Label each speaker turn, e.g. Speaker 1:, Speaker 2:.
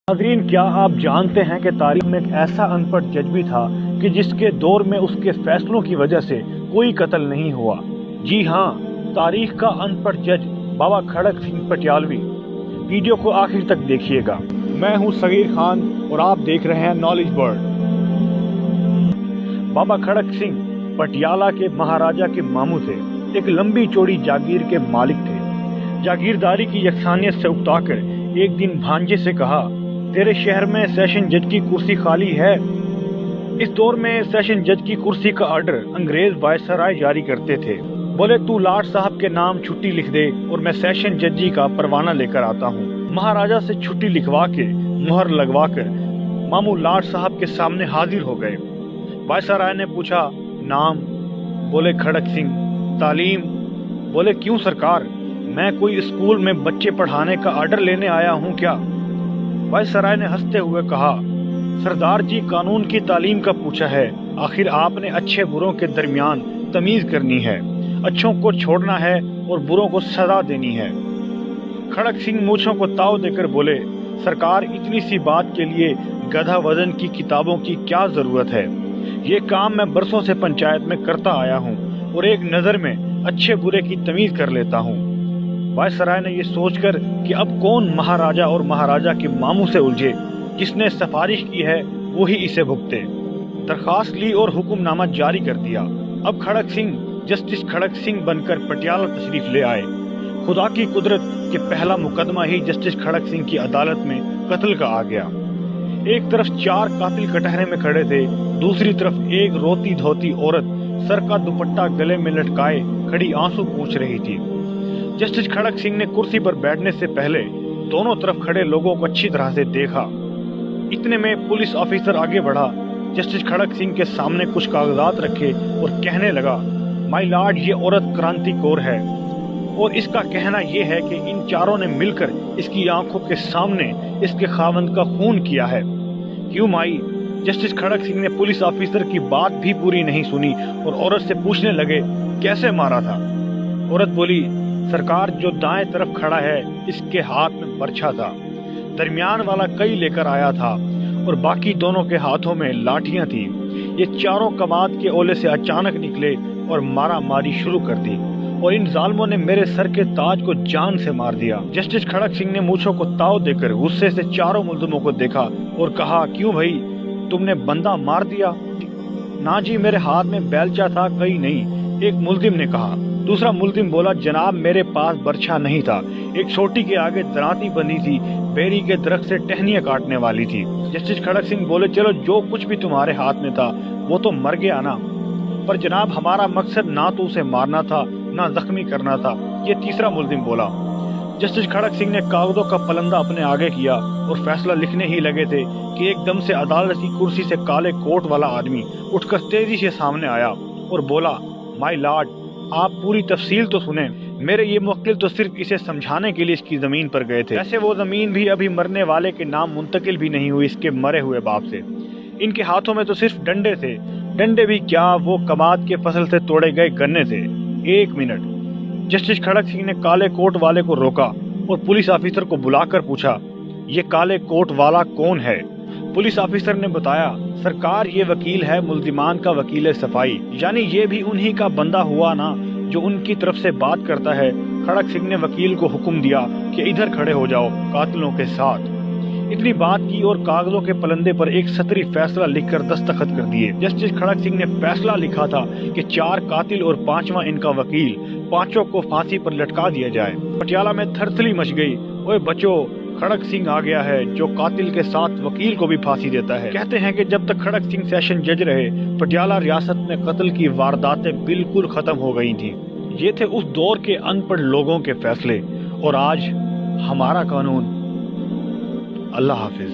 Speaker 1: नाज़रीन, क्या आप जानते हैं कि तारीख में एक ऐसा अनपढ़ जज भी था कि जिसके दौर में उसके फैसलों की वजह से कोई कत्ल नहीं हुआ। जी हाँ, तारीख का अनपढ़ जज बाबा खड़क सिंह पटियालवी। वीडियो को आखिर तक देखिएगा। मैं हूँ सगीर खान और आप देख रहे हैं नॉलेज वर्ल्ड। बाबा खड़क सिंह पटियाला के महाराजा के मामू थे। एक लंबी चौड़ी जागीर के मालिक थे। जागीरदारी की यकसानियत से उकताकर एक दिन भांजे से कहा, तेरे शहर में सेशन जज की कुर्सी खाली है। इस दौर में सेशन जज की कुर्सी का ऑर्डर अंग्रेज वायसराय जारी करते थे। बोले, तू लाट साहब के नाम छुट्टी लिख दे और मैं सेशन जजी का परवाना लेकर आता हूँ। महाराजा से छुट्टी लिखवा के मुहर लगवा कर मामू लाट साहब के सामने हाजिर हो गए। वायसराय ने पूछा, नाम? बोले, खड़क सिंह। तालीम? बोले, क्यों सरकार, मैं कोई स्कूल में बच्चे पढ़ाने का ऑर्डर लेने आया हूँ क्या? वायसराय ने हंसते हुए कहा, सरदार जी, कानून की तालीम का पूछा है। आखिर आपने अच्छे बुरों के दरमियान तमीज करनी है, अच्छों को छोड़ना है और बुरों को सजा देनी है। खड़क सिंह मूंछों को ताव देकर बोले, सरकार, इतनी सी बात के लिए गधा वजन की किताबों की क्या जरूरत है? ये काम मैं बरसों से पंचायत में करता आया हूँ और एक नजर में अच्छे बुरे की तमीज कर लेता हूँ। वायसराय ने ये सोचकर कि अब कौन महाराजा और महाराजा के मामू से उलझे, जिसने सिफारिश की है वो ही इसे भुगते, दरखास्त ली और हुक्मनामा जारी कर दिया। अब खड़क सिंह जस्टिस खड़क सिंह बनकर पटियाला तशरीफ ले आए। खुदा की कुदरत के पहला मुकदमा ही जस्टिस खड़क सिंह की अदालत में कत्ल का आ गया। एक तरफ 4 कातिल कटहरे में खड़े थे, दूसरी तरफ एक रोती धोती औरत सर का दुपट्टा गले में लटकाए खड़ी आंसू पूछ रही थी। जस्टिस खड़क सिंह ने कुर्सी पर बैठने से पहले दोनों तरफ खड़े लोगों को अच्छी तरह से देखा। इतने में पुलिस ऑफिसर आगे बढ़ा, जस्टिस खड़क सिंह के सामने कुछ कागजात रखे और कहने लगा, माय लॉर्ड, ये औरत क्रांतिकोर है और इसका कहना यह है कि इन चारों ने मिलकर इसकी आंखों के सामने इसके खावंद का खून किया है। क्यों माई? जस्टिस खड़क सिंह ने पुलिस ऑफिसर की बात भी पूरी नहीं सुनी और औरत से पूछने लगे, कैसे मारा था? औरत बोली, सरकार, जो दाएं तरफ खड़ा है इसके हाथ में बर्छा था, दरमियान वाला कई लेकर आया था और बाकी दोनों के हाथों में लाठियां थी। ये चारों कमाद के ओले से अचानक निकले और मारा मारी शुरू कर दी और इन जालमों ने मेरे सर के ताज को जान से मार दिया। जस्टिस खड़क सिंह ने मूंछों को ताव देकर गुस्से से चारों मुल्जिमों को देखा और कहा, क्यों भाई, तुमने बंदा मार दिया? ना जी, मेरे हाथ में बेलचा था, कहीं नहीं, एक मुल्जिम ने कहा। दूसरा मुल्जिम बोला, जनाब, मेरे पास बर्छा नहीं था, एक छोटी के आगे दराती बनी थी, बेरी के दरख्त से टहनियां काटने वाली थी। जस्टिस खड़क सिंह बोले, चलो, जो कुछ भी तुम्हारे हाथ में था वो तो मर गया ना, पर जनाब, हमारा मकसद ना तो उसे मारना था ना जख्मी करना था, ये तीसरा मुल्जिम बोला। जस्टिस खड़क सिंह ने कागजों का पलंदा अपने आगे किया और फैसला लिखने ही लगे थे कि एकदम से अदालत की कुर्सी से काले कोट वाला आदमी उठकर तेजी से सामने आया और बोला, माय लॉर्ड, आप पूरी तफसील तो सुने। मेरे ये मुवक्किल तो सिर्फ इसे समझाने के लिए इसकी जमीन पर गए थे। ऐसे वो जमीन भी अभी मरने वाले के नाम मुंतकिल भी नहीं हुई इसके मरे हुए बाप से। इनके हाथों में तो सिर्फ डंडे थे। डंडे भी क्या, वो कमाद के फसल से तोड़े गए गन्ने थे। 1 मिनट। जस्टिस खड़क सिंह ने काले कोट वाले को रोका और पुलिस ऑफिसर को बुलाकर पूछा, ये काले कोट वाला कौन है? पुलिस ऑफिसर ने बताया, सरकार, ये वकील है मुल्जिमान का वकील सफाई, यानी ये भी उन्हीं का बंदा हुआ ना जो उनकी तरफ से बात करता है। खड़क सिंह ने वकील को हुक्म दिया कि इधर खड़े हो जाओ कातिलों के साथ। इतनी बात की और कागजों के पलंदे पर एक सतरी फैसला लिखकर दस्तखत कर दिए। जस्टिस खड़क सिंह ने फैसला लिखा था कि 4 कातिल और 5वां इनका वकील, पांचों को फांसी पर लटका दिया जाए। पटियाला में थरथली मच गई। ओए बच्चों, खड़क सिंह आ गया है जो कातिल के साथ वकील को भी फांसी देता है। कहते हैं कि जब तक खड़क सिंह सेशन जज रहे, पटियाला रियासत में कत्ल की वारदातें बिल्कुल खत्म हो गई थी। ये थे उस दौर के अनपढ़ लोगों के फैसले और आज हमारा कानून। अल्लाह हाफिज।